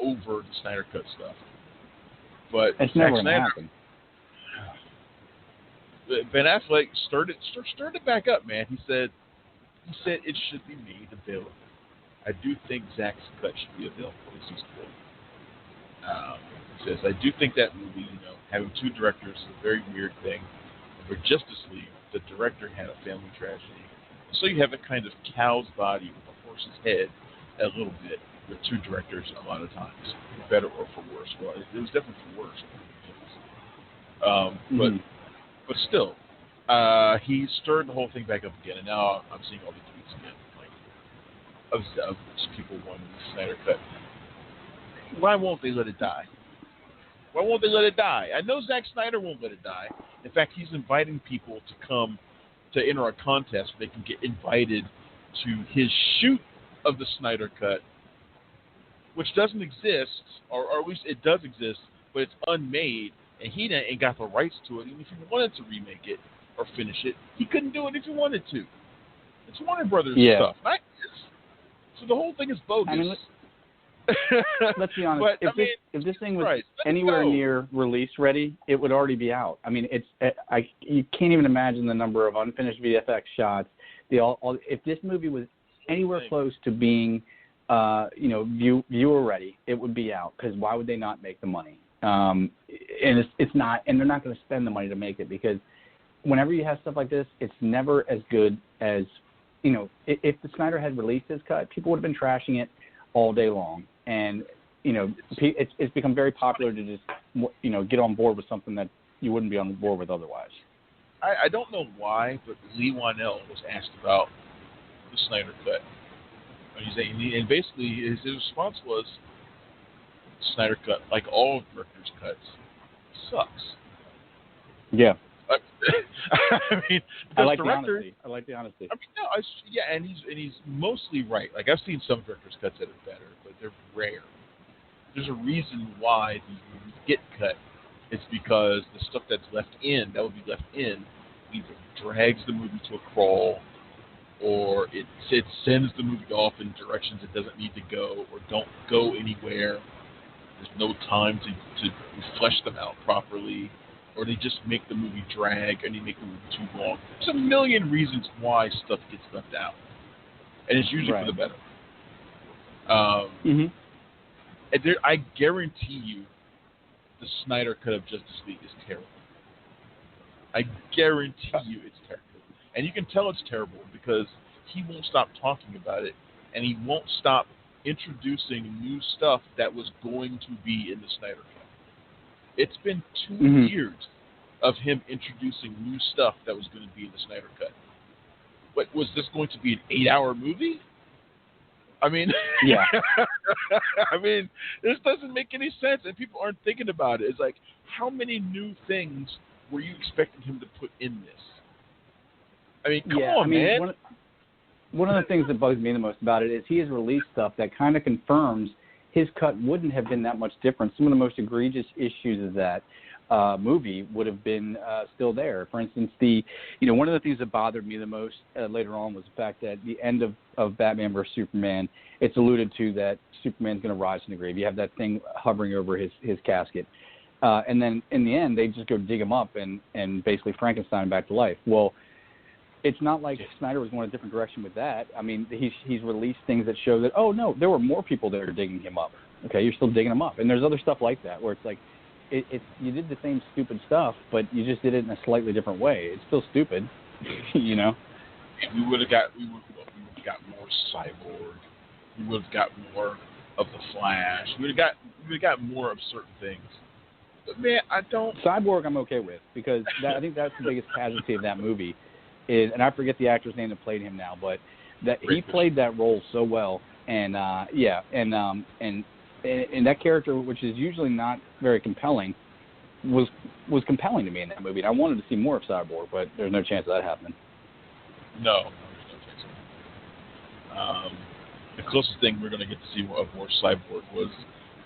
over the Snyder Cut stuff, but it's never going to happen. Ben Affleck stirred it back up, man. He said it should be made available. I do think Zack's cut should be available as he's good. He says, I do think that movie, having two directors is a very weird thing. For Justice League, the director had a family tragedy. So you have a kind of cow's body with a horse's head a little bit with two directors a lot of times, for better or for worse. Well, it was definitely for worse. But still, he stirred the whole thing back up again, and now I'm seeing all the tweets again, like of people wanting the Snyder Cut. Why won't they let it die? Why won't they let it die? I know Zack Snyder won't let it die. In fact, he's inviting people to come to enter a contest where they can get invited to his shoot of the Snyder Cut, which doesn't exist, or at least it does exist, but it's unmade, and he ain't got the rights to it. And if he wanted to remake it or finish it, he couldn't do it if he wanted to. It's Warner Brothers stuff, not his. So the whole thing is bogus. I mean, let's be honest. But, if this thing was anywhere near release ready, it would already be out. I mean, you can't even imagine the number of unfinished VFX shots. If this movie was anywhere close to being, viewer ready, it would be out. Because why would they not make the money? And it's not, and they're not going to spend the money to make it, because whenever you have stuff like this, it's never as good as, if the Snyder had released his cut, people would have been trashing it all day long. And, it's become very popular to just, get on board with something that you wouldn't be on board with otherwise. I don't know why, but Lee Wanell was asked about the Snyder Cut. And basically his response was, Snyder Cut, like all directors' cuts, sucks. Yeah. I mean, I like the honesty. I mean, no, and he's mostly right. Like, I've seen some directors' cuts that are better, but they're rare. There's a reason why these movies get cut. It's because the stuff that would be left in, either drags the movie to a crawl, or it sends the movie off in directions it doesn't need to go, or don't go anywhere. There's no time to flesh them out properly, or they just make the movie drag, and they make the movie too long. There's a million reasons why stuff gets left out, and it's usually for the better. And I guarantee you, the Snyder Cut of Justice League is terrible. I guarantee you it's terrible. And you can tell it's terrible because he won't stop talking about it, and he won't stop introducing new stuff that was going to be in the Snyder Cut. It's been 2 years of him introducing new stuff that was going to be in the Snyder Cut. What, was this going to be an 8-hour movie? I mean, yeah. I mean, this doesn't make any sense, and people aren't thinking about it. It's like, how many new things were you expecting him to put in this? I mean, come on, man. One of the things that bugs me the most about it is he has released stuff that kind of confirms his cut wouldn't have been that much different. Some of the most egregious issues of that movie would have been still there. For instance, one of the things that bothered me the most later on was the fact that at the end of Batman vs. Superman, it's alluded to that Superman's going to rise from the grave. You have that thing hovering over his casket. And then in the end, they just go dig him up and basically Frankenstein him back to life. Well, it's not like Snyder was going a different direction with that. I mean, he's released things that show that, oh, no, there were more people that are digging him up. Okay, you're still digging him up. And there's other stuff like that where it's like, you did the same stupid stuff, but you just did it in a slightly different way. It's still stupid, you know? We would have got more Cyborg. We would have got more of the Flash. We would have got more of certain things. But man, I don't. Cyborg, I'm okay with because I think that's the biggest casualty of that movie. Is, and I forget the actor's name that played him now, but that he played that role so well, and and that character, which is usually not very compelling, was compelling to me in that movie. And I wanted to see more of Cyborg, but there's no chance of that happening. No, there's no chance of that. The closest thing we're going to get to see of more Cyborg was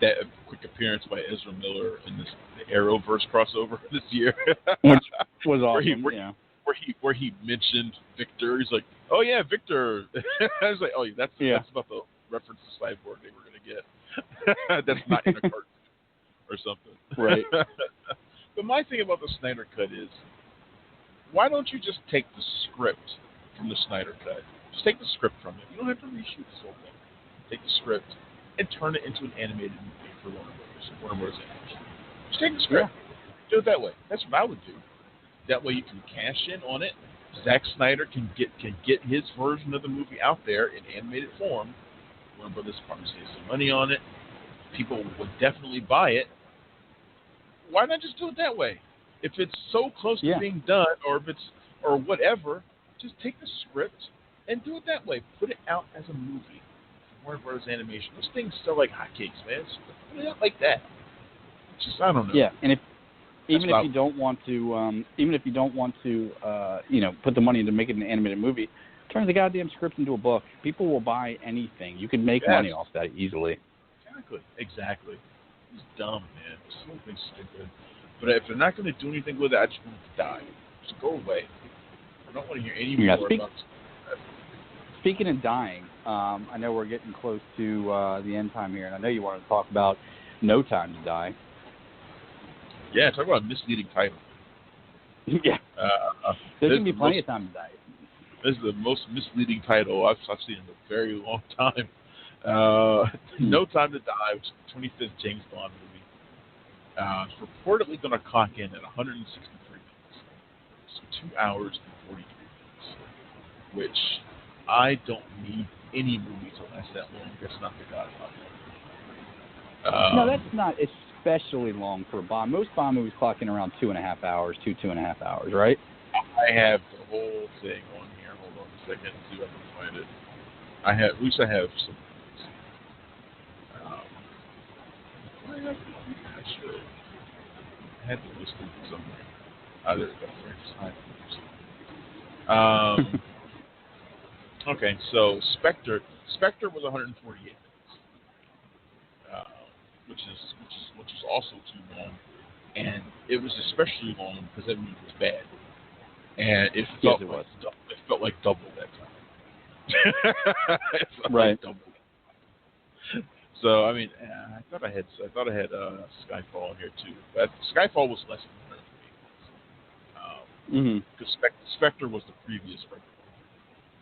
that quick appearance by Ezra Miller in the Arrowverse crossover this year, which was awesome. Where he mentioned Victor. He's like, "Oh yeah, Victor." I was like, "Oh, that's about the reference to Cyborg they were going to get." That's not in a cartoon or something, right? But my thing about the Snyder Cut is, why don't you just take the script from the Snyder Cut? Just take the script from it. You don't have to reshoot this whole thing. Take the script and turn it into an animated movie for Warner Brothers Animation. Just take the script. Do it that way. That's what I would do. That way you can cash in on it. Zack Snyder can get his version of the movie out there in animated form. Warner Brothers probably save some money on it. People would definitely buy it. Why not just do it that way? If it's so close to being done, or whatever, just take the script and do it that way. Put it out as a movie. Warner Brothers Animation. Those things sell like hotcakes, man. So put it out like that. It's just, I don't know. Yeah, and even if you don't want to, put the money into making an animated movie, turn the goddamn script into a book. People will buy anything. You can make money off that easily. Exactly. It's dumb, man. It's something stupid. But if they're not going to do anything with it, I just want it to die. Just go away. I don't want to hear any more about it. Speaking of dying, I know we're getting close to the end time here, and I know you wanted to talk about No Time to Die. Yeah, talk about a misleading title. Yeah. There's going to be plenty of time to die. This is the most misleading title I've seen in a very long time. No Time to Die, which is the 25th James Bond movie. It's reportedly going to clock in at 163 minutes. So 2 hours and 43 minutes. Which I don't need any movie to last that long. That's not The Godfather. No, that's not especially long for a Bond. Most Bond movies clock in around 2.5 hours, 2.5 hours, right? I have the whole thing on here. Hold on a second and see if I can find it. At least I have some. I should. I had to list it somewhere. There we go. Okay, so Spectre was 148 minutes, which is also too long, and it was especially long because that movie was bad, and it felt like double that time. Right. Like double. So I mean, I thought I had Skyfall in here too, but Skyfall was less than 148 minutes. Because Spectre was the previous record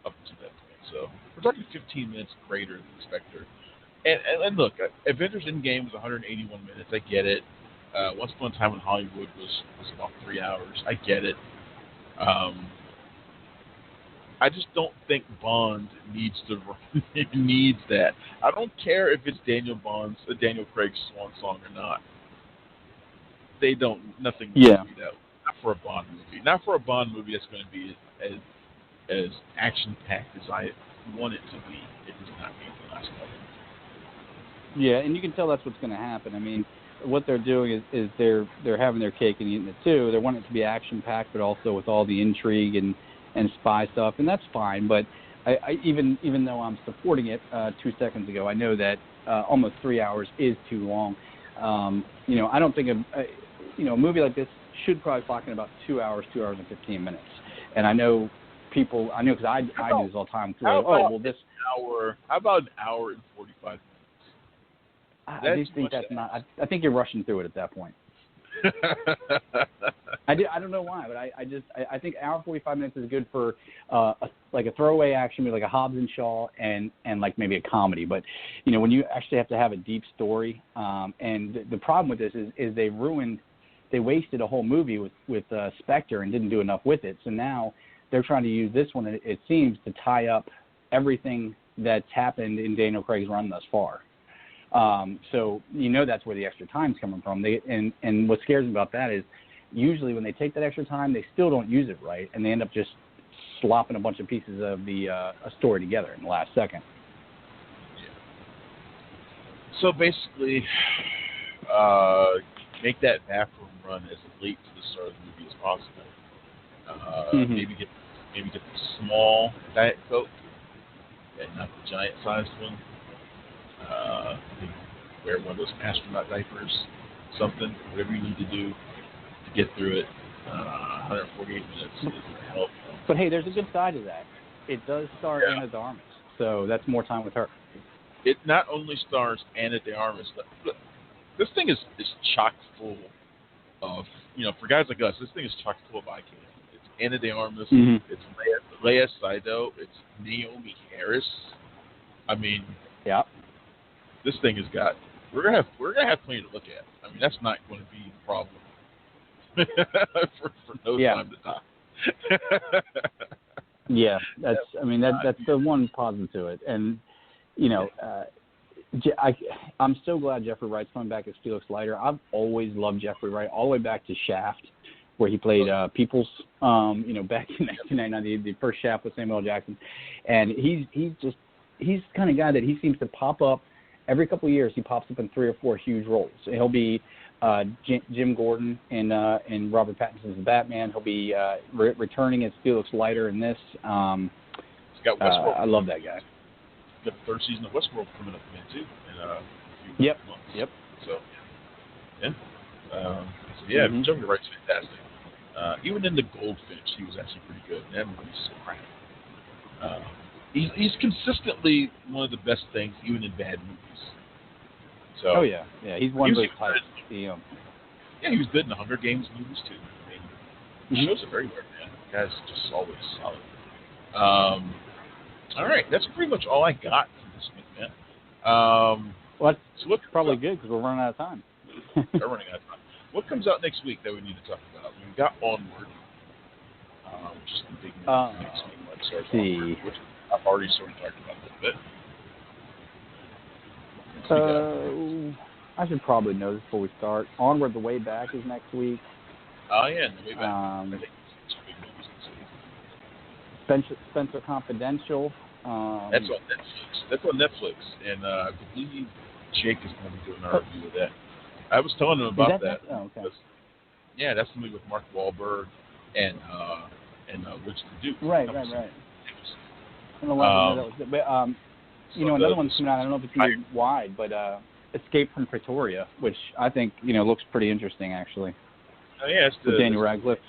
up to that point. So we're talking 15 minutes greater than Spectre. And look, Avengers Endgame was 181 minutes. I get it. Once Upon a Time in Hollywood was about 3 hours. I get it. I just don't think Bond needs that. I don't care if it's Daniel Craig's swan song or not. Nothing needs to be that. Not for a Bond movie. Not for a Bond movie that's going to be as action-packed as I want it to be. It does not need the last couple. Yeah, and you can tell that's what's going to happen. I mean, what they're doing is they're having their cake and eating it too. They want it to be action-packed, but also with all the intrigue and spy stuff, and that's fine. But I even though I'm supporting it 2 seconds ago, I know that almost 3 hours is too long. I don't think a movie like this should probably clock in about 2 hours and 15 minutes. And I know because I do this all the time. How about an hour and 45 minutes? I just think that's not. I think you're rushing through it at that point. I don't know why, but I think an hour and 45 minutes is good for a throwaway action movie, like a Hobbs and Shaw, and like maybe a comedy. But when you actually have to have a deep story, and the problem with this is they wasted a whole movie with Spectre and didn't do enough with it. So now they're trying to use this one, it seems, to tie up everything that's happened in Daniel Craig's run thus far. So that's where the extra time's coming from. And what scares me about that is usually when they take that extra time, they still don't use it right, and they end up just slopping a bunch of pieces of the a story together in the last second. Yeah. So basically, make that bathroom run as late to the start of the movie as possible. Maybe get the small Diet Coke, and not the giant-sized one. Maybe wear one of those astronaut diapers, something, whatever you need to do to get through it. 148 minutes is helpful. But hey, there's a good side to that. It does star Anna de Armas, so that's more time with her. It not only stars Anna de Armas, but look, this thing is chock full of, for guys like us, this thing is chock full of eye candy. It's Anna de Armas, it's Lea Seydoux, it's Naomi Harris. I mean, yeah, this thing has got. We're gonna have plenty to look at. I mean, that's not going to be the problem for no time to die. Yeah, that's the one positive to it, and I'm so glad Jeffrey Wright's coming back as Felix Leiter. I've always loved Jeffrey Wright, all the way back to Shaft, where he played Peoples, back in 1999, the first Shaft with Samuel L. Jackson, and he's the kind of guy that he seems to pop up every couple of years. He pops up in 3 or 4 huge roles. He'll be Jim Gordon in Robert Pattinson's The Batman. He'll be returning as Felix Leiter in this. He's got Westworld. I love that guy. He's got the 3rd season of Westworld coming up again too in a few months. Yep. So Jeffrey Wright's fantastic. Even in The Goldfinch, he was actually pretty good. That movie's crap. He's consistently one of the best things, even in bad movies. So, he's one of those types. Yeah, he was good in the Hunger Games movies too. I mean, he shows it very well, man. The guy's just always solid. All right, that's pretty much all I got for this week, man. That's probably good because we're running out of time. We're running out of time. What comes out next week that we need to talk about? We've got Onward, which is the big movie next week. Let's see. Which I've already sort of talked about a little bit. I should probably know this before we start. Onward, The Way Back is next week. Oh, yeah, The Way Back. I think it's 2 big movies next week. Spencer Confidential. That's on Netflix. And I believe Jake is going to be doing our review of that. I was telling him about that. Oh, okay. Yeah, that's the movie with Mark Wahlberg and Richard the Duke. Right. I don't know why that was good. But, another one's coming out. I don't know if it's going to be wide, but Escape from Pretoria, which I think, looks pretty interesting, actually. Oh, yeah. It's with Daniel Radcliffe.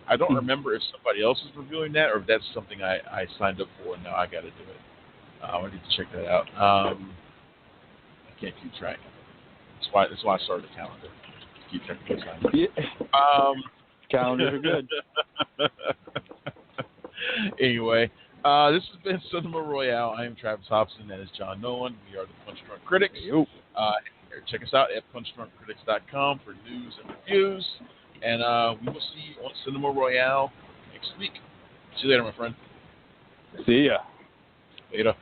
I don't remember if somebody else is reviewing that or if that's something I signed up for and now I got to do it. I need to check that out. I can't keep track. That's why I started a calendar. To keep track of what's happening. Calendars are good. Anyway, this has been Cinema Royale. I am Travis Hopson. That is John Nolan. We are the Punch Drunk Critics. Check us out at punchdrunkcritics.com for news and reviews. And we will see you on Cinema Royale next week. See you later, my friend. See ya. Later.